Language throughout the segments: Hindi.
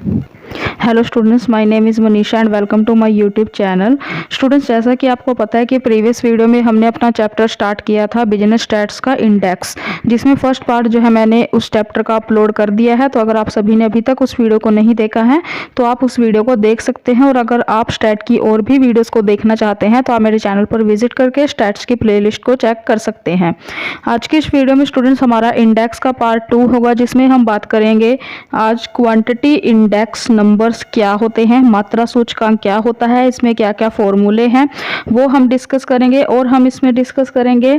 Hello students, my name is Manisha and welcome to my YouTube channel. Students, जैसा कि आपको पता है कि प्रीवियस वीडियो में हमने अपना चैप्टर स्टार्ट किया था बिजनेस स्टैट्स का इंडेक्स, जिसमें फर्स्ट पार्ट जो है मैंने उस चैप्टर का अपलोड कर दिया है। तो अगर आप सभी ने अभी तक उस वीडियो को नहीं देखा है तो आप उस वीडियो को देख सकते हैं, और अगर आप स्टैट की और भी वीडियोज़ को देखना चाहते हैं तो आप मेरे चैनल पर विजिट करके स्टैट्स की प्ले को चेक कर सकते हैं। आज की इस वीडियो में स्टूडेंट्स हमारा इंडेक्स का पार्ट 2 होगा, जिसमें हम बात करेंगे आज क्वांटिटी इंडेक्स नंबर्स क्या होते हैं, मात्रा सूचकांक क्या होता है, इसमें क्या क्या फॉर्मूले हैं वो हम डिस्कस करेंगे। और हम इसमें डिस्कस करेंगे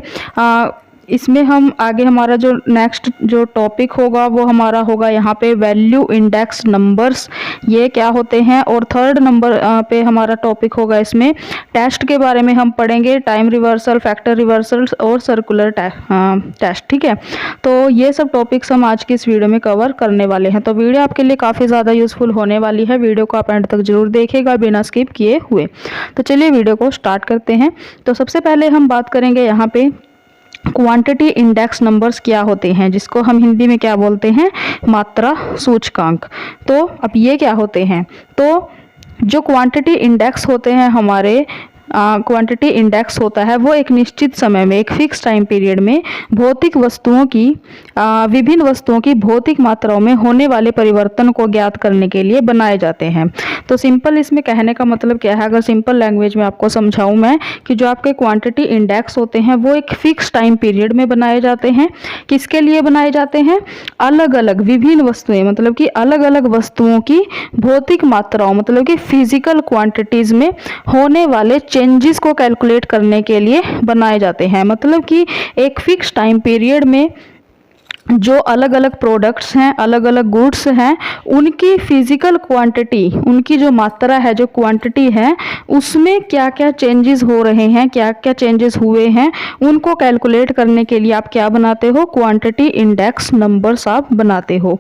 इसमें हम आगे हमारा जो नेक्स्ट जो टॉपिक होगा वो हमारा होगा यहाँ पे वैल्यू इंडेक्स नंबर्स, ये क्या होते हैं। और थर्ड नंबर पे हमारा टॉपिक होगा इसमें टेस्ट के बारे में हम पढ़ेंगे, टाइम रिवर्सल, फैक्टर रिवर्सल और सर्कुलर टेस्ट। ठीक है, तो ये सब टॉपिक्स हम आज की इस वीडियो में कवर करने वाले हैं। तो वीडियो आपके लिए काफ़ी ज़्यादा यूजफुल होने वाली है, वीडियो को आप एंड तक जरूर देखिएगा बिना स्किप किए हुए। तो चलिए वीडियो को स्टार्ट करते हैं। तो सबसे पहले हम बात करेंगे यहाँ पे क्वांटिटी इंडेक्स नंबर्स क्या होते हैं, जिसको हम हिंदी में क्या बोलते हैं, मात्रा सूचकांक। तो अब ये क्या होते हैं, तो जो क्वांटिटी इंडेक्स होते हैं हमारे क्वांटिटी इंडेक्स होता है वो एक निश्चित समय में, एक फिक्स टाइम पीरियड में भौतिक वस्तुओं की विभिन्न वस्तुओं की भौतिक मात्राओं में होने वाले परिवर्तन को ज्ञात करने के लिए बनाए जाते हैं। तो सिंपल इसमें कहने का मतलब क्या है, अगर सिंपल लैंग्वेज में आपको समझाऊं मैं, कि जो आपके क्वांटिटी इंडेक्स होते हैं वो एक फिक्स टाइम पीरियड में बनाए जाते हैं। किसके लिए बनाए जाते हैं, अलग अलग विभिन्न वस्तुएं, मतलब कि अलग अलग वस्तुओं की भौतिक मात्राओं, मतलब कि फिजिकल क्वांटिटीज में होने वाले चेंजेस को कैलकुलेट करने के लिए बनाए जाते हैं। मतलब कि एक फिक्स टाइम पीरियड में जो अलग अलग प्रोडक्ट्स हैं, अलग अलग गुड्स हैं, उनकी फिजिकल क्वांटिटी, उनकी जो मात्रा है, जो क्वांटिटी है, उसमें क्या क्या चेंजेस हो रहे हैं, क्या क्या चेंजेस हुए हैं, उनको कैलकुलेट करने के लिए आप क्या बनाते हो, क्वांटिटी इंडेक्स नंबर्स आप बनाते हो।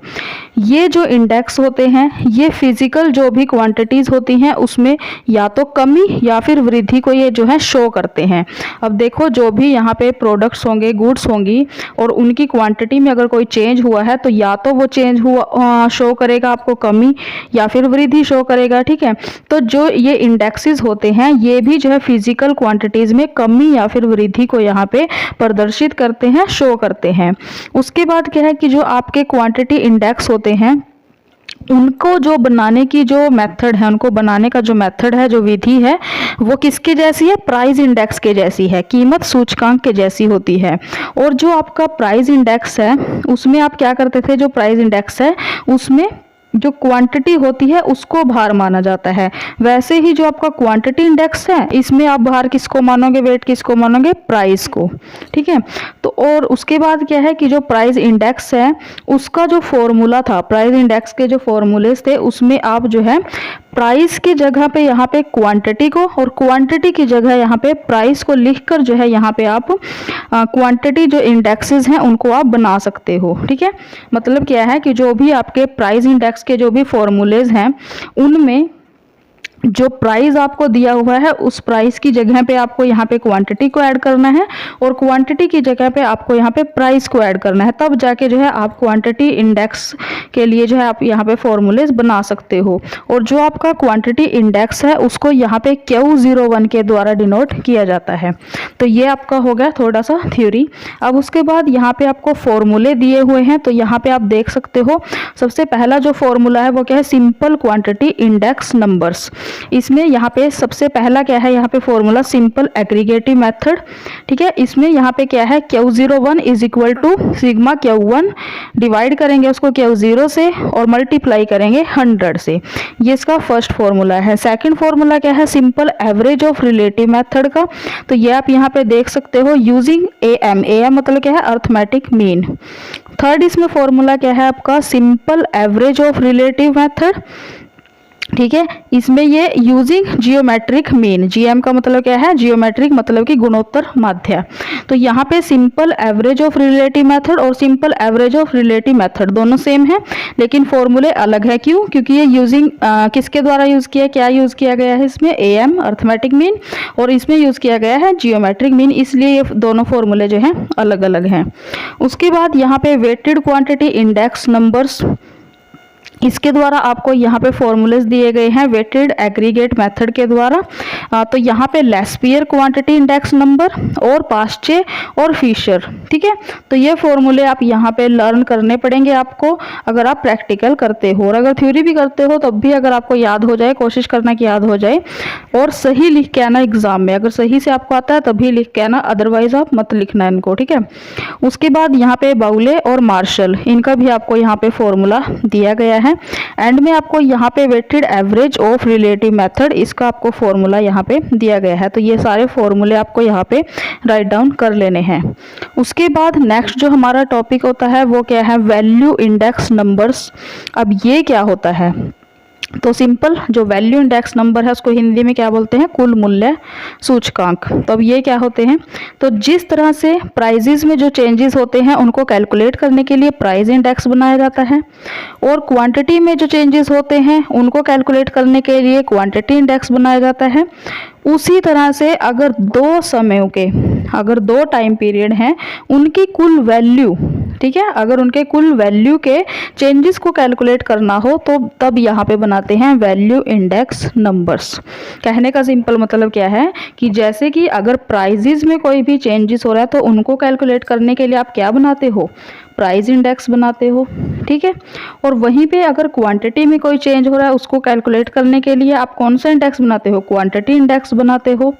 ये जो इंडेक्स होते हैं ये फिजिकल जो भी क्वांटिटीज़ होती हैं उसमें या तो कमी या फिर वृद्धि को ये जो है शो करते हैं। अब देखो, जो भी यहाँ पे प्रोडक्ट्स होंगे, गुड्स होंगी, और उनकी क्वांटिटी में अगर कोई चेंज हुआ है तो या तो वो चेंज हुआ शो करेगा आपको कमी, या फिर वृद्धि शो करेगा। ठीक है, तो जो ये इंडेक्सेस होते हैं ये भी जो है फिजिकल क्वांटिटीज में कमी या फिर वृद्धि को यहाँ पे प्रदर्शित करते हैं, शो करते हैं। उसके बाद क्या है कि जो आपके क्वांटिटी इंडेक्स होते हैं उनको जो बनाने की जो मेथड है, उनको बनाने का जो मेथड है, जो विधि है, वो किसके जैसी है, प्राइस इंडेक्स के जैसी है, कीमत सूचकांक के जैसी होती है। और जो आपका प्राइस इंडेक्स है उसमें आप क्या करते थे, जो प्राइस इंडेक्स है उसमें जो क्वांटिटी होती है उसको भार माना जाता है। वैसे ही जो आपका क्वांटिटी इंडेक्स है इसमें आप भार किसको मानोगे, वेट किसको मानोगे, प्राइस को। ठीक है, तो और उसके बाद क्या है कि जो प्राइस इंडेक्स है उसका जो फॉर्मूला था, प्राइस इंडेक्स के जो फॉर्मूलेस थे उसमें आप जो है प्राइस की जगह पे यहाँ पे क्वांटिटी को, और क्वांटिटी की जगह यहाँ पे प्राइस को लिखकर जो है यहाँ पे आप क्वांटिटी जो इंडेक्सेस हैं उनको आप बना सकते हो। ठीक है, मतलब क्या है कि जो भी आपके प्राइस इंडेक्स के जो भी फॉर्मूलेज हैं उनमें जो प्राइस आपको दिया हुआ है उस प्राइस की जगह पे आपको यहाँ पे क्वांटिटी को ऐड करना है, और क्वांटिटी की जगह पे आपको यहाँ पे प्राइस को ऐड करना है, तब जाके जो है आप क्वांटिटी इंडेक्स के लिए जो है आप यहाँ पे फॉर्मूलेज बना सकते हो। और जो आपका क्वांटिटी इंडेक्स है उसको यहाँ पे Q01 के द्वारा डिनोट किया जाता है। तो ये आपका हो गया थोड़ा सा थ्योरी। अब उसके बाद यहाँ पे आपको फॉर्मूले दिए हुए हैं, तो यहाँ पे आप देख सकते हो सबसे पहला जो फॉर्मूला है वो क्या है, सिंपल क्वांटिटी इंडेक्स नंबर्स। इसमें यहाँ पे सबसे पहला क्या है, यहाँ पे फॉर्मूला सिंपल एग्रीगेटिव मेथड। ठीक है, इसमें यहाँ पे क्या है, Q01 is equal to sigma Q1, divide करेंगे उसको Q0 से और मल्टीप्लाई करेंगे 100 से। ये इसका फर्स्ट फॉर्मूला है। सेकंड फॉर्मूला क्या है, simple average of relative method का। तो ये आप यहाँ पे देख सकते हो यूजिंग AM। AM मतलब क्या है, अर्थमेटिक मीन। थर्ड इसमें फॉर्मूला क्या है आपका, simple average of relative method. ठीक है, इसमें ये यूजिंग जियोमेट्रिक मीन। जीएम का मतलब क्या है, जियोमेट्रिक मतलब कि गुणोत्तर माध्य। तो यहाँ पे simple average of relative method और simple average of relative method दोनों सेम है, लेकिन फॉर्मूले अलग है। क्यों, क्योंकि ये यूजिंग किसके द्वारा यूज किया, क्या यूज किया गया है इसमें, एएम अर्थमेटिक मीन, और इसमें यूज किया गया है जियोमेट्रिक मीन, इसलिए ये दोनों फॉर्मूले जो हैं अलग अलग हैं। उसके बाद यहाँ पे वेटेड क्वांटिटी इंडेक्स नंबर्स, इसके द्वारा आपको यहाँ पे फॉर्मूलेस दिए गए हैं वेटेड एग्रीगेट मेथड के द्वारा। तो यहाँ पे लेस्पियर क्वांटिटी इंडेक्स नंबर और पास्चे और फिशर, ठीक है। तो ये फॉर्मूले आप यहाँ पे लर्न करने पड़ेंगे आपको अगर आप प्रैक्टिकल करते हो, और अगर थ्योरी भी करते हो तब भी अगर आपको याद हो जाए, कोशिश करना कि याद हो जाए, और सही लिख के आना एग्जाम में। अगर सही से आपको आता है तभी लिख के आना, अदरवाइज आप मत लिखना इनको, ठीक है। उसके बाद यहाँ पे बाउले और मार्शल, इनका भी आपको यहाँ पे फॉर्मूला दिया गया है। एंड में आपको यहाँ पे weighted average of relative method, इसका आपको फॉर्मूला यहाँ पे दिया गया है। तो ये सारे फॉर्मूले आपको यहाँ पे राइट डाउन कर लेने हैं। उसके बाद नेक्स्ट जो हमारा टॉपिक होता है वो क्या है, वैल्यू इंडेक्स नंबर्स। अब ये क्या होता है, तो सिंपल, जो वैल्यू इंडेक्स नंबर है उसको हिंदी में क्या बोलते हैं, कुल मूल्य सूचकांक। तो अब ये क्या होते हैं, तो जिस तरह से प्राइजेस में जो चेंजेस होते हैं उनको कैलकुलेट करने के लिए प्राइस इंडेक्स बनाया जाता है, और क्वांटिटी में जो चेंजेस होते हैं उनको कैलकुलेट करने के लिए क्वांटिटी इंडेक्स बनाया जाता है। उसी तरह से अगर दो समयों के, अगर दो टाइम पीरियड हैं, उनकी कुल वैल्यू, ठीक है, अगर उनके कुल वैल्यू के चेंजेस को कैलकुलेट करना हो तो तब यहाँ पे बनाते हैं वैल्यू इंडेक्स नंबर्स। कहने का सिंपल मतलब क्या है कि जैसे कि अगर प्राइजेस में कोई भी चेंजेस हो रहा है तो उनको कैलकुलेट करने के लिए आप क्या बनाते हो, प्राइस इंडेक्स बनाते हो, ठीक है। और वहीं पे अगर क्वांटिटी में कोई चेंज हो रहा है उसको कैलकुलेट करने के लिए आप कौन सा इंडेक्स बनाते हो, क्वांटिटी इंडेक्स बनाते हो,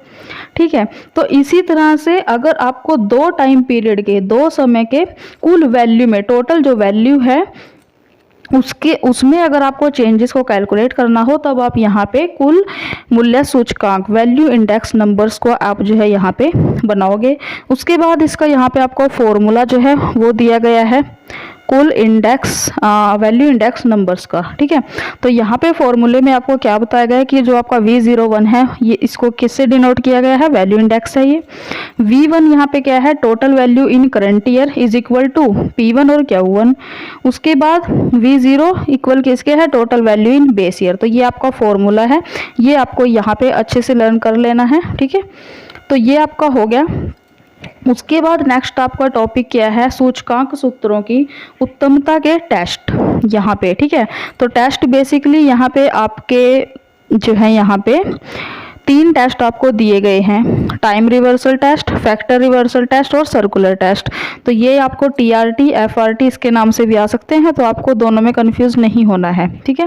ठीक है। तो इसी तरह से अगर आपको दो टाइम पीरियड के, दो समय के कुल वैल्यू में, टोटल जो वैल्यू है उसमें अगर आपको चेंजेस को कैलकुलेट करना हो तब आप यहाँ पे कुल मूल्य सूचकांक, वैल्यू इंडेक्स नंबर्स को आप जो है यहाँ पे बनाओगे। उसके बाद इसका यहाँ पे आपको फॉर्मूला जो है वो दिया गया है कुल इंडेक्स, वैल्यू इंडेक्स नंबर्स का, ठीक है। तो यहाँ पे फॉर्मूले में आपको क्या बताया गया है कि जो आपका V01 है ये, इसको किससे डिनोट किया गया है, वैल्यू इंडेक्स है ये। V1 यहाँ पे क्या है, total value in current year is equal to P1 और Q1। उसके बाद V0 इक्वल किसके है, total value in base year. तो ये आपका फॉर्मूला है, ये आपको यहाँ पे अच्छे से लर्न कर लेना है, ठीक है। तो ये आपका हो गया। उसके बाद नेक्स्ट आपका टॉपिक क्या है, सूचकांक सूत्रों की उत्तमता के टेस्ट यहाँ पे, ठीक है। तो टेस्ट बेसिकली यहाँ पे आपके जो है यहाँ पे तीन टेस्ट आपको दिए गए हैं, time reversal test, factor reversal test और सर्कुलर टेस्ट। तो ये आपको TRT FRT इसके नाम से भी आ सकते हैं, तो आपको दोनों में कंफ्यूज नहीं होना है, ठीक है।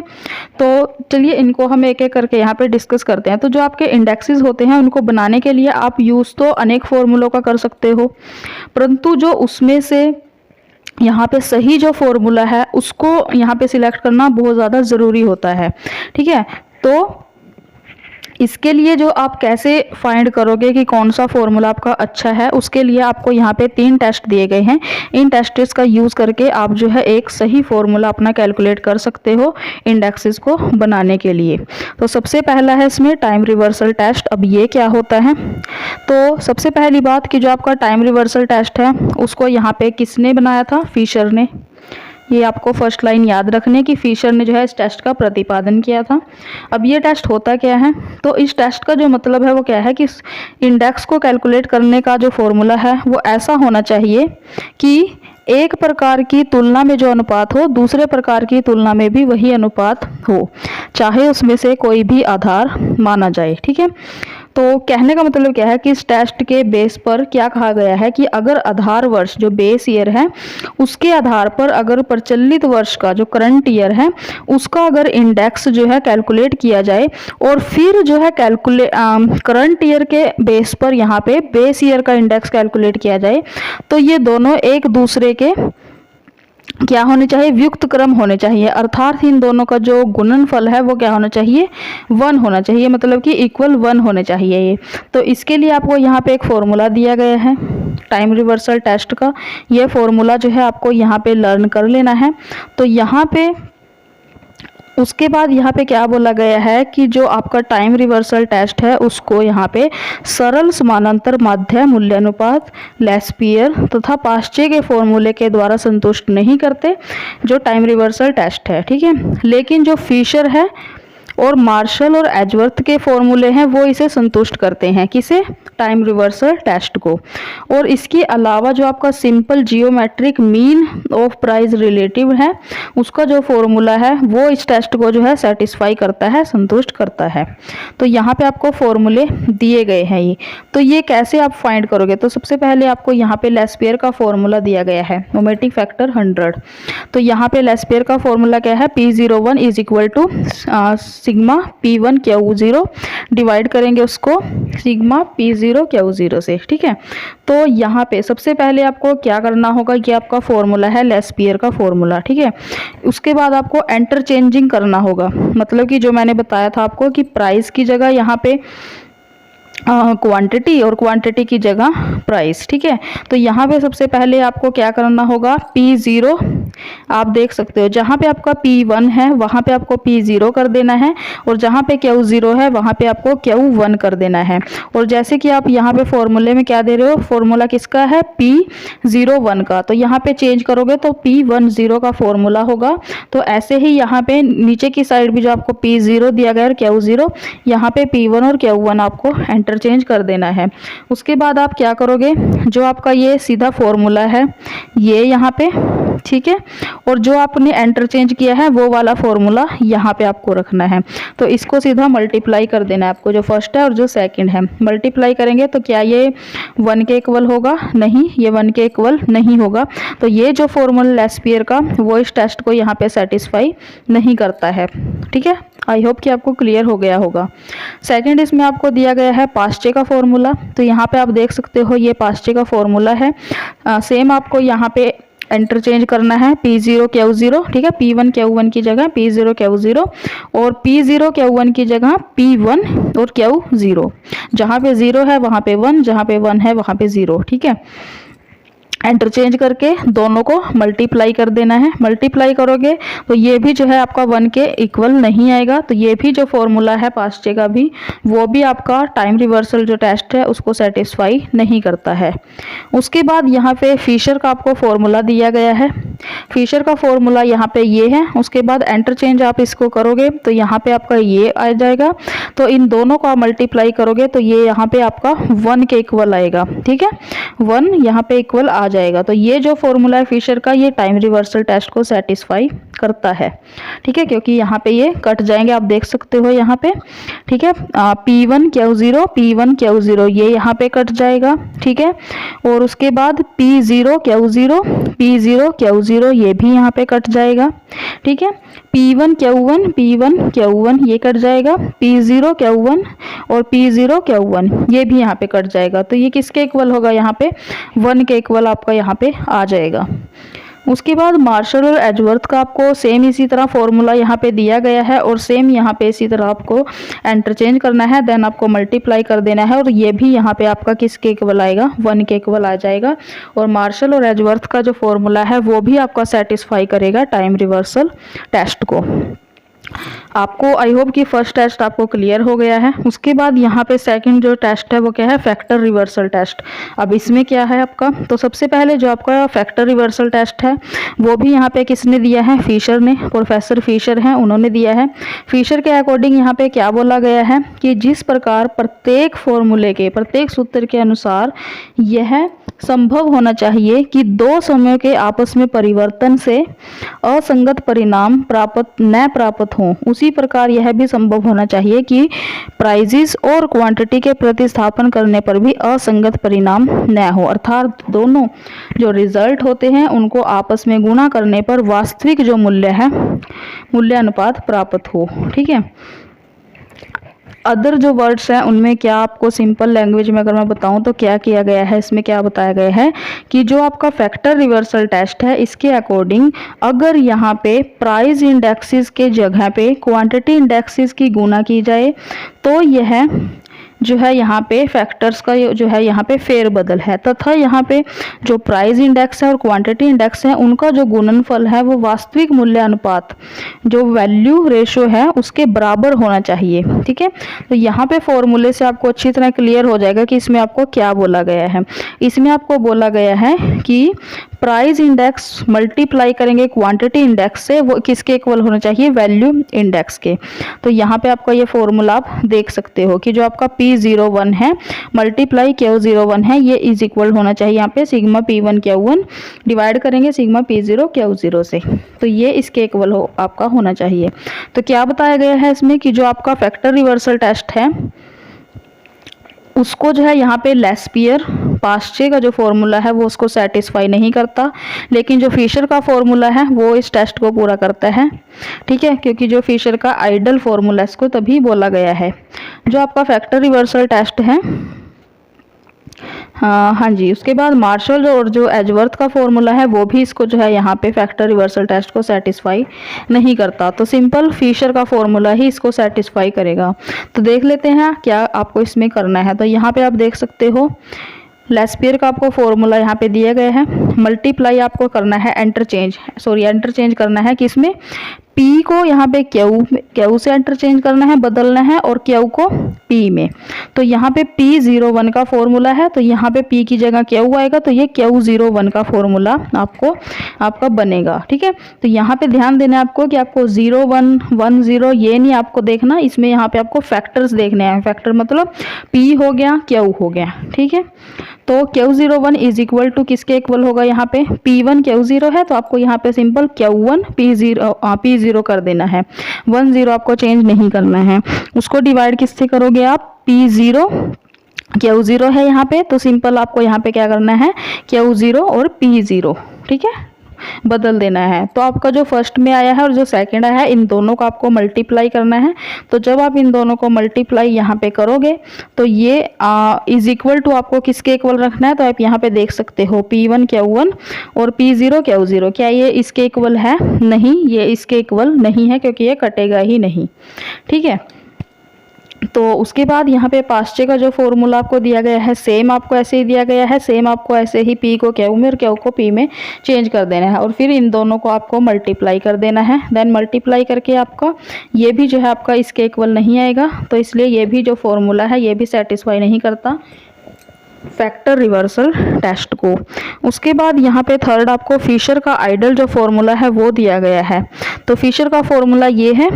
तो चलिए इनको हम एक एक करके यहाँ पे डिस्कस करते हैं। तो जो आपके इंडेक्सेस होते हैं उनको बनाने के लिए आप यूज़ तो अनेक फॉर्मूलों का कर सकते हो, परंतु जो उसमें से यहाँ पे सही जो फॉर्मूला है उसको यहाँ पे सिलेक्ट करना बहुत ज़्यादा ज़रूरी होता है, ठीक है। तो इसके लिए जो आप कैसे फाइंड करोगे कि कौन सा फॉर्मूला आपका अच्छा है, उसके लिए आपको यहाँ पे तीन टेस्ट दिए गए हैं। इन टेस्ट्स का यूज़ करके आप जो है एक सही फॉर्मूला अपना कैलकुलेट कर सकते हो इंडेक्सेस को बनाने के लिए। तो सबसे पहला है इसमें टाइम रिवर्सल टेस्ट। अब ये क्या होता है, तो सबसे पहली बात कि जो आपका टाइम रिवर्सल टेस्ट है उसको यहाँ पे किसने बनाया था, फिशर ने। ये आपको फर्स्ट लाइन याद रखने की, फिशर ने जो है इस टेस्ट का प्रतिपादन किया था। अब ये टेस्ट होता क्या है, तो इस टेस्ट का जो मतलब है वो क्या है कि इंडेक्स को कैलकुलेट करने का जो फॉर्मूला है वो ऐसा होना चाहिए कि एक प्रकार की तुलना में जो अनुपात हो दूसरे प्रकार की तुलना में भी वही अनुपात हो, चाहे उसमें से कोई भी आधार माना जाए, ठीक है। तो कहने का मतलब क्या है कि इस टेस्ट के बेस पर क्या कहा गया है कि अगर आधार वर्ष जो बेस ईयर है उसके आधार पर अगर प्रचलित वर्ष का जो करंट ईयर है उसका अगर इंडेक्स जो है कैलकुलेट किया जाए और फिर जो है करंट ईयर के बेस पर यहाँ पे बेस ईयर का इंडेक्स कैलकुलेट किया जाए, तो ये दोनों एक दूसरे के क्या होने चाहिए, व्युक्त क्रम होने चाहिए। अर्थात इन दोनों का जो गुणनफल है वो क्या होना चाहिए, 1 होना चाहिए, मतलब कि इक्वल 1 होने चाहिए ये। तो इसके लिए आपको यहाँ पे एक फॉर्मूला दिया गया है टाइम रिवर्सल टेस्ट का। ये फॉर्मूला जो है आपको यहाँ पे लर्न कर लेना है। तो यहाँ पे उसके बाद यहाँ पे क्या बोला गया है कि जो आपका टाइम रिवर्सल टेस्ट है उसको यहाँ पे सरल समानांतर माध्य मूल्यानुपात, लेस्पियर तथा पास्चे के फॉर्मूले के द्वारा संतुष्ट नहीं करते जो टाइम रिवर्सल टेस्ट है, ठीक है। लेकिन जो फिशर है और मार्शल और एजवर्थ के फॉर्मूले हैं वो इसे संतुष्ट करते हैं, किसे, टाइम रिवर्सल टेस्ट को। और इसके अलावा जो आपका simple geometric mean of price relative है उसका जो फॉर्मूला है वो इस टेस्ट को जो है सेटिस्फाई करता है, संतुष्ट करता है। तो यहाँ पे आपको फॉर्मूले दिए गए हैं ये। तो ये कैसे आप फाइंड करोगे, तो सबसे पहले आपको यहाँ पे लेस्पियर का फॉर्मूला दिया गया है, ओमेटिक फैक्टर 100। तो यहाँ पे लेस्पियर का फॉर्मूला क्या है, P01 is equal to sigma P1 Q0, divide करेंगे उसको सिग्मा P0 Q0 से, ठीक है। तो यहाँ पे सबसे पहले आपको क्या करना होगा कि आपका फॉर्मूला है लेस्पियर का फॉर्मूला, ठीक है। उसके बाद आपको इंटरचेंजिंग करना होगा, मतलब कि जो मैंने बताया था आपको कि प्राइस की जगह यहाँ पे क्वांटिटी और क्वांटिटी की जगह प्राइस, ठीक है। तो यहाँ पे सबसे पहले आपको क्या करना होगा, P0 आप देख सकते हो जहाँ पे आपका P1 है वहाँ पे आपको P0 कर देना है, और जहाँ पे Q0 है वहाँ पे आपको Q1 कर देना है। और जैसे कि आप यहाँ पे फॉर्मूले में क्या दे रहे हो, फॉर्मूला किसका है, P01 का, तो यहाँ पे चेंज करोगे तो P10 का फॉर्मूला होगा। तो ऐसे ही यहाँ पे नीचे की साइड भी जो आपको P0 दिया गया है Q0, यहाँ पे P1 और Q1 आपको इंटरचेंज कर देना है। उसके बाद आप क्या करोगे, जो आपका ये सीधा फॉर्मूला है ये यहाँ पे, ठीक है, और जो आपने इंटरचेंज किया है वो वाला फॉर्मूला यहाँ पे आपको रखना है। तो इसको सीधा मल्टीप्लाई कर देना है आपको, जो फर्स्ट है और जो सेकंड है मल्टीप्लाई करेंगे तो क्या ये 1 के इक्वल होगा, नहीं, ये 1 के इक्वल नहीं होगा। तो ये जो फॉर्मूला लेस्पियर का वो इस टेस्ट को यहाँ पे सेटिस्फाई नहीं करता है, ठीक है। आई होप कि आपको क्लियर हो गया होगा। सेकंड इसमें आपको दिया गया है पास्चे का फॉर्मूला। तो यहाँ पे आप देख सकते हो ये पास्चे का फॉर्मूला है। सेम आपको यहाँ पे इंटरचेंज करना है P0 Q0, ठीक है, P1 Q1 की जगह P0 Q0 और P0 Q1 की जगह P1 और Q0। जहाँ पे 0 है वहाँ पे 1, जहाँ पे 1 है वहाँ पे 0, ठीक है। इंटरचेंज करके दोनों को मल्टीप्लाई कर देना है। मल्टीप्लाई करोगे तो ये भी जो है आपका 1 के इक्वल नहीं आएगा। तो ये भी जो फॉर्मूला है पास्चे का भी, वो भी आपका टाइम रिवर्सल जो टेस्ट है उसको सेटिस्फाई नहीं करता है। उसके बाद यहाँ पे फिशर का आपको फॉर्मूला दिया गया है। फिशर का फॉर्मूला यहाँ पे ये है। उसके बाद इंटरचेंज आप इसको करोगे तो यहाँ पे आपका ये आ जाएगा। तो इन दोनों को आप मल्टीप्लाई करोगे तो ये यहाँ पे आपका 1 के इक्वल आएगा, ठीक है, 1 यहाँ पे इक्वल आ जाएगा। तो ये जो फॉर्मूला है फिशर का ये टाइम रिवर्सल टेस्ट को सेटिस्फाई करता है, ठीक है, क्योंकि यहाँ पे ये कट जाएंगे, आप देख सकते हो यहाँ पे, ठीक है। P1 Q0 ये यहाँ पे कट जाएगा, ठीक है। और उसके बाद P0 Q0 ये भी यहाँ पे कट जाएगा, ठीक है। P1 Q1 ये कट जाएगा, P0 Q1 और P0 Q1 ये भी यहाँ पे कट जाएगा। तो ये किसके इक्वल होगा, यहाँ पे 1 के इक्वल आपका यहाँ पे आ जाएगा। उसके बाद मार्शल और एजवर्थ का आपको सेम इसी तरह फॉर्मूला यहाँ पे दिया गया है और सेम यहाँ पे इसी तरह आपको इंटरचेंज करना है, देन आपको मल्टीप्लाई कर देना है और ये भी यहाँ पे आपका किसके इक्वल आएगा, 1 के इक्वल आ जाएगा। और मार्शल और एजवर्थ का जो फॉर्मूला है वो भी आपका सेटिस्फाई करेगा टाइम रिवर्सल टेस्ट को। आपको आई होप कि फर्स्ट टेस्ट आपको क्लियर हो गया है। उसके बाद यहाँ पे सेकंड जो टेस्ट है वो क्या है, फैक्टर रिवर्सल टेस्ट। अब इसमें क्या है आपका, तो सबसे पहले जो आपका फैक्टर रिवर्सल टेस्ट है वो भी यहाँ पे किसने दिया है, फिशर ने, प्रोफेसर फिशर हैं उन्होंने दिया है। फिशर के अकॉर्डिंग यहाँ पे क्या बोला गया है कि जिस प्रकार प्रत्येक फॉर्मूले के, प्रत्येक सूत्र के अनुसार यह संभव होना चाहिए कि दो समयों के आपस में परिवर्तन से असंगत परिणाम न प्राप्त हों, उसी प्रकार यह भी संभव होना चाहिए कि प्राइजेस और क्वांटिटी के प्रतिस्थापन करने पर भी असंगत परिणाम न हो, अर्थात दोनों जो रिजल्ट होते हैं उनको आपस में गुणा करने पर वास्तविक जो मूल्य है, मूल्य अनुपात प्राप्त हो, ठीक है। अदर जो वर्ड्स हैं उनमें क्या आपको सिंपल लैंग्वेज में अगर मैं बताऊं तो क्या किया गया है, इसमें क्या बताया गया है कि जो आपका फैक्टर रिवर्सल टेस्ट है इसके अकॉर्डिंग अगर यहाँ पे प्राइस इंडेक्सेस के जगह पे क्वांटिटी इंडेक्सेस की गुणा की जाए तो यह जो है यहाँ पे फैक्टर्स का जो है यहाँ पे फेरबदल है, तथा यहाँ पे जो प्राइस इंडेक्स है और क्वांटिटी इंडेक्स है उनका जो गुणनफल है वो वास्तविक मूल्य अनुपात जो वैल्यू रेशो है उसके बराबर होना चाहिए, ठीक है। तो यहाँ पे फॉर्मूले से आपको अच्छी तरह क्लियर हो जाएगा कि इसमें आपको क्या बोला गया है। इसमें आपको बोला गया है कि प्राइस इंडेक्स मल्टीप्लाई करेंगे क्वांटिटी इंडेक्स से, वो किसके इक्वल होना चाहिए, वैल्यू इंडेक्स के। तो यहाँ पे आपका ये फॉर्मूला आप देख सकते हो कि जो आपका P01 है मल्टीप्लाई Q01 है, ये इज इक्वल होना चाहिए यहाँ पे सिग्मा P1 Q1 डिवाइड करेंगे सिग्मा P0 Q0 से, तो ये इसके इक्वल हो आपका होना चाहिए। तो क्या बताया गया है इसमें कि जो आपका फैक्टर रिवर्सल टेस्ट है उसको जो है यहाँ पे लेस्पियर पास्चे का जो फॉर्मूला है वो उसको सेटिस्फाई नहीं करता, लेकिन जो फिशर का फॉर्मूला है वो इस टेस्ट को पूरा करता है। ठीक है, क्योंकि जो फिशर का आइडल फॉर्मूला इसको तभी बोला गया है। जो आपका फैक्टर रिवर्सल टेस्ट है हाँ जी, उसके बाद मार्शल और जो एजवर्थ का फॉर्मूला है वो भी इसको जो है यहाँ पे फैक्टर रिवर्सल टेस्ट को सेटिस्फाई नहीं करता, तो सिंपल फिशर का फॉर्मूला ही इसको सेटिस्फाई करेगा। तो देख लेते हैं क्या आपको इसमें करना है। तो यहाँ पे आप देख सकते हो लेस्पियर का आपको फॉर्मूला यहाँ पे दिया गया है, मल्टीप्लाई आपको करना है इंटरचेंज करना है किसमें, P को यहाँ पे Q से इंटरचेंज करना है, बदलना है, और Q को P में। तो यहाँ पे P01 का फॉर्मूला है, तो यहाँ पे P की जगह Q आएगा, तो ये Q01 का फॉर्मूला आपका बनेगा। ठीक है, तो यहाँ पे ध्यान देना है आपको कि आपको 0 1 1 0 ये नहीं आपको देखना, इसमें यहाँ पे आपको फैक्टर्स देखने हैं। फैक्टर मतलब P हो गया, Q हो गया। ठीक है, तो Q01 इज इक्वल टू किसके इक्वल होगा, यहाँ पे P1 Q0 है, तो आपको यहाँ पे सिंपल Q1 P0 कर देना है, 1 0 आपको चेंज नहीं करना है। उसको डिवाइड किससे करोगे आप, P0 Q0 है यहाँ पे, तो सिंपल आपको यहाँ पे क्या करना है, Q0 और P0 ठीक है बदल देना है। तो आपका जो फर्स्ट में आया है और जो सेकंड आया है इन दोनों को आपको मल्टीप्लाई करना है। तो जब आप इन दोनों को मल्टीप्लाई यहाँ पे करोगे तो ये इज इक्वल टू आपको किसके इक्वल रखना है, तो आप यहाँ पे देख सकते हो P1 Q1 और P0 Q0, क्या ये इसके इक्वल है, नहीं ये इसके इक्वल नहीं है क्योंकि ये कटेगा ही नहीं। ठीक है, तो उसके बाद यहाँ पे पास्चे का जो फॉर्मूला आपको दिया गया है सेम आपको ऐसे ही दिया गया है, सेम आपको ऐसे ही P को Q में और Q को P में चेंज कर देना है और फिर इन दोनों को आपको मल्टीप्लाई कर देना है। देन मल्टीप्लाई करके आपका ये भी जो है आपका इसके इक्वल नहीं आएगा, तो इसलिए ये भी जो फॉर्मूला है ये भी सेटिस्फाई नहीं करता फैक्टर रिवर्सल टेस्ट को। उसके बाद यहाँ पे थर्ड आपको फिशर का आइडल जो फॉर्मूला है वो दिया गया है। तो फिशर का फॉर्मूला ये है,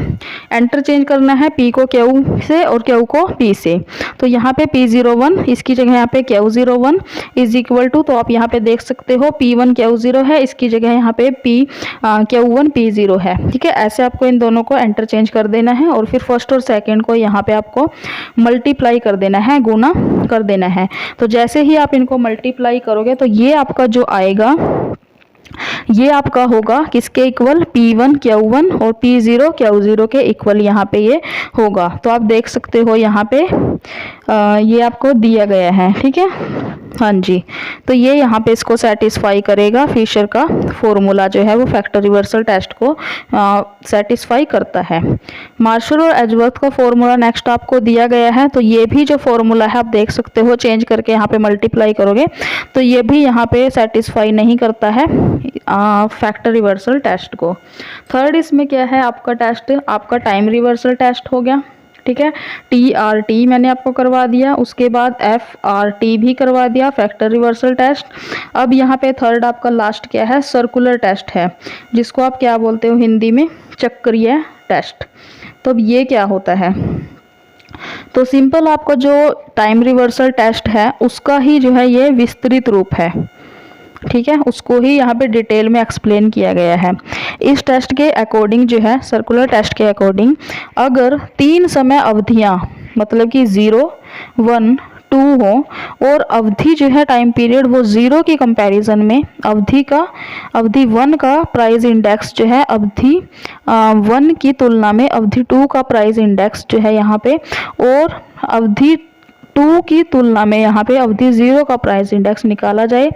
इंटरचेंज करना है P को Q से और Q को P से। तो यहाँ पे P01 इसकी जगह यहाँ पे Q01 इज इक्वल टू, तो आप यहाँ पे देख सकते हो P1 Q0 है, इसकी जगह यहाँ पे Q1 P0 है। ठीक है, ऐसे आपको इन दोनों को इंटरचेंज कर देना है और फिर फर्स्ट और सेकेंड को यहाँ पे आपको मल्टीप्लाई कर देना है, गुना कर देना है। तो जैसे ही आप इनको मल्टीप्लाई करोगे तो ये आपका जो आएगा ये आपका होगा किसके इक्वल, P1 Q1 और P0 Q0 के इक्वल यहाँ पे ये होगा। तो आप देख सकते हो यहाँ पे ये आपको दिया गया है। ठीक है, हाँ जी, तो ये यहाँ पे इसको सेटिस्फाई करेगा। फिशर का फॉर्मूला जो है वो फैक्टर रिवर्सल टेस्ट को सेटिस्फाई करता है। मार्शल और एजवर्थ का फॉर्मूला नेक्स्ट आपको दिया गया है। तो ये भी जो फॉर्मूला है आप देख सकते हो, चेंज करके यहाँ पे मल्टीप्लाई करोगे तो ये भी यहाँ पे सेटिस्फाई नहीं करता है फैक्टर रिवर्सल टेस्ट को। थर्ड इसमें क्या है आपका टेस्ट, आपका टाइम रिवर्सल टेस्ट हो गया। ठीक है, TRT मैंने आपको करवा दिया, उसके बाद FRT भी करवा दिया, फैक्टर रिवर्सल टेस्ट। अब यहाँ पे थर्ड आपका लास्ट क्या है, सर्कुलर टेस्ट है, जिसको आप क्या बोलते हो हिंदी में, चक्रीय टेस्ट। तो अब ये क्या होता है, तो सिंपल आपका जो टाइम रिवर्सल टेस्ट है उसका ही जो है ये विस्तृत रूप है। ठीक है, उसको ही यहाँ पे डिटेल में एक्सप्लेन किया गया है। इस टेस्ट के अकॉर्डिंग जो है, सर्कुलर टेस्ट के अकॉर्डिंग, अगर 3 समय अवधियाँ मतलब कि 0 1 2 हो और अवधि जो है टाइम पीरियड वो 0 की कंपैरिजन में अवधि 1 का प्राइस इंडेक्स जो है अवधि 1 की तुलना में अवधि 2 का प्राइस इंडेक्स जो है यहाँ पे, और अवधि 2 की तुलना में यहाँ पे अवधि 0 का प्राइस इंडेक्स निकाला जाए,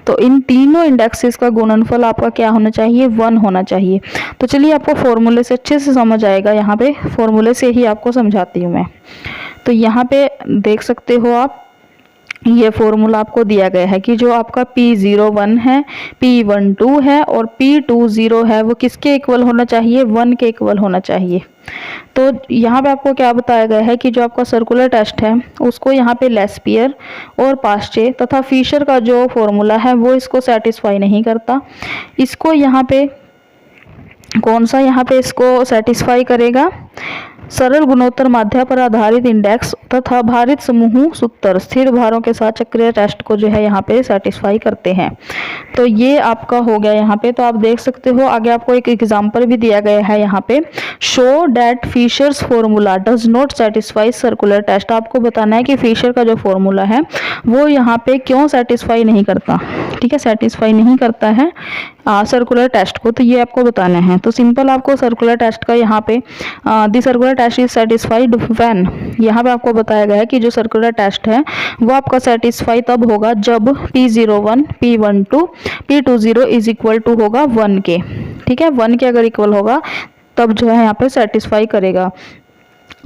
तो इन तीनों इंडेक्सेस का गुणनफल आपका क्या होना चाहिए, 1 होना चाहिए। तो चलिए आपको फॉर्मूले से अच्छे से समझ आएगा, यहाँ पे फॉर्मूले से ही आपको समझाती हूँ मैं। तो यहाँ पे देख सकते हो आप ये फॉर्मूला आपको दिया गया है कि जो आपका P01 है, P12 है और P20 है वो किसके इक्वल होना चाहिए, 1 के इक्वल होना चाहिए। तो यहाँ पे आपको क्या बताया गया है कि जो आपका सर्कुलर टेस्ट है उसको यहाँ पे लेस्पियर और पास्चे तथा फिशर का जो फॉर्मूला है वो इसको सेटिस्फाई नहीं करता। इसको यहाँ पे कौन सा यहाँ पे इसको सेटिस्फाई करेगा, सरल गुणोत्तर माध्या पर आधारित इंडेक्स तथा भारित समूह सूत्र स्थिर भारों के साथ चक्रीय टेस्ट को जो है यहाँ पे सेटिस्फाई करते हैं। तो ये आपका हो गया यहाँ पे। तो आप देख सकते हो आगे आपको एक एग्जांपल भी दिया गया है यहाँ पे, show that Fisher's formula does not satisfy circular test. आपको बताना है कि फिशर का जो फॉर्मूला है वो यहाँ पे क्यों सेटिस्फाई नहीं करता, ठीक है, सेटिस्फाई नहीं करता है सर्कुलर टेस्ट को, तो ये आपको बताना है। तो सिंपल आपको सर्कुलर टेस्ट का यहाँ पे the circular test is satisfied when, यहाँ पे आपको बताया गया है कि जो सर्कुलर टेस्ट है वो आपका सेटिस्फाई तब होगा जब P01, P12, P20 is equal to होगा 1 के, ठीक है, 1 के अगर इक्वल होगा तब जो है यहाँ पे सेटिस्फाई करेगा।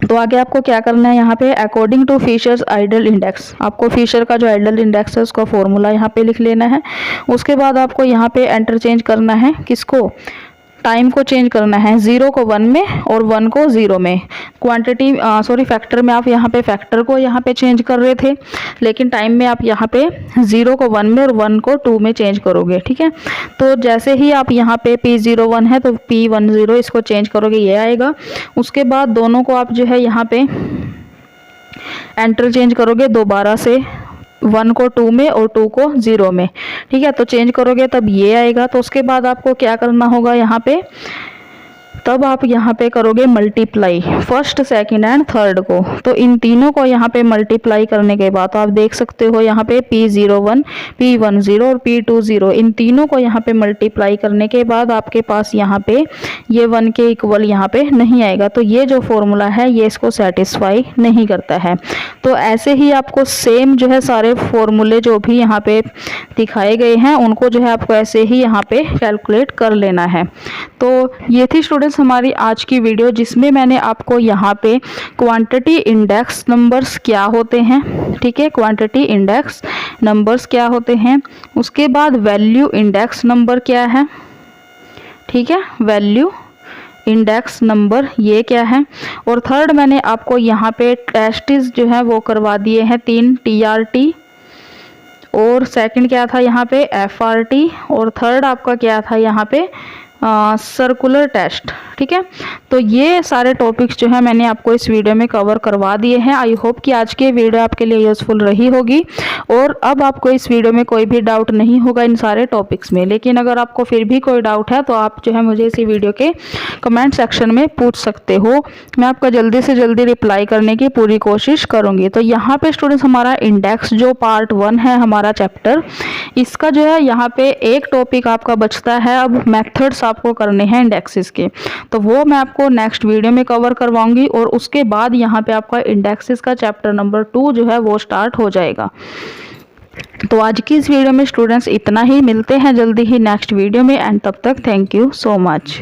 तो आगे आपको क्या करना है यहाँ पे, according to Fisher's ideal index, आपको फिशर का जो आइडल इंडेक्स है उसका फॉर्मूला यहाँ पे लिख लेना है। उसके बाद आपको यहाँ पे एंटर चेंज करना है, किसको, टाइम को चेंज करना है, 0 को 1 में और 1 को 0 में। क्वांटिटी फैक्टर में आप यहाँ पे फैक्टर को यहाँ पे चेंज कर रहे थे, लेकिन टाइम में आप यहाँ पे 0 को 1 में और 1 को 2 में चेंज करोगे, ठीक है। तो जैसे ही आप यहाँ पे P01 है तो P10 इसको चेंज करोगे, ये आएगा। उसके बाद दोनों को आप जो है यहाँ पे एंटर चेंज करोगे दोबारा से, 1 को 2 में और 2 को 0 में, ठीक है। तो चेंज करोगे तब ये आएगा। तो उसके बाद आपको क्या करना होगा यहाँ पे, तब आप यहाँ पे करोगे multiply first, second and third को। तो इन तीनों को यहाँ पे मल्टीप्लाई करने के बाद तो आप देख सकते हो यहाँ पे P01, P10 और P20, इन तीनों को यहाँ पे मल्टीप्लाई करने के बाद आपके पास यहाँ पे ये 1 के इक्वल यहाँ पे नहीं आएगा। तो ये जो फॉर्मूला है ये इसको सेटिस्फाई नहीं करता है। तो ऐसे ही आपको सेम जो है सारे फॉर्मूले जो भी यहाँ पे दिखाए गए हैं उनको जो है आपको ऐसे ही यहाँ पे कैलकुलेट कर लेना है। तो ये थी स्टूडेंट्स हमारी आज की वीडियो, जिसमें मैंने आपको यहाँ पे क्वांटिटी इंडेक्स नंबर्स क्या होते हैं, ठीक है, क्वांटिटी इंडेक्स नंबर्स क्या होते हैं, उसके बाद वैल्यू इंडेक्स नंबर क्या है, ठीक है, वैल्यू इंडेक्स नंबर ये क्या है, और थर्ड मैंने आपको यहाँ पे टेस्टिस जो है वो करवा दिए हैं 3 TRT, और सेकंड क्या था यहाँ पे FRT, और थर्ड आपका क्या था यहाँ पे सर्कुलर टेस्ट, ठीक है। तो ये सारे टॉपिक्स जो है मैंने आपको इस वीडियो में कवर करवा दिए हैं। आई होप कि आज की वीडियो आपके लिए यूज़फुल रही होगी और अब आपको इस वीडियो में कोई भी डाउट नहीं होगा इन सारे टॉपिक्स में। लेकिन अगर आपको फिर भी कोई डाउट है तो आप जो है मुझे इसी वीडियो के कमेंट सेक्शन में पूछ सकते हो, मैं आपका जल्दी से जल्दी रिप्लाई करने की पूरी कोशिश करूँगी। तो यहाँ पे स्टूडेंट्स हमारा इंडेक्स जो पार्ट 1 है हमारा चैप्टर, इसका जो है यहाँ पे एक टॉपिक आपका बचता है। अब मेथड्स आपको करने हैं इंडेक्सेस के, तो वो मैं आपको नेक्स्ट वीडियो में कवर करवाऊंगी और उसके बाद यहाँ पे आपका इंडेक्सेस का चैप्टर नंबर 2 जो है वो स्टार्ट हो जाएगा। तो आज की इस वीडियो में स्टूडेंट्स इतना ही, मिलते हैं जल्दी ही नेक्स्ट वीडियो में, एंड तब तक थैंक यू सो मच।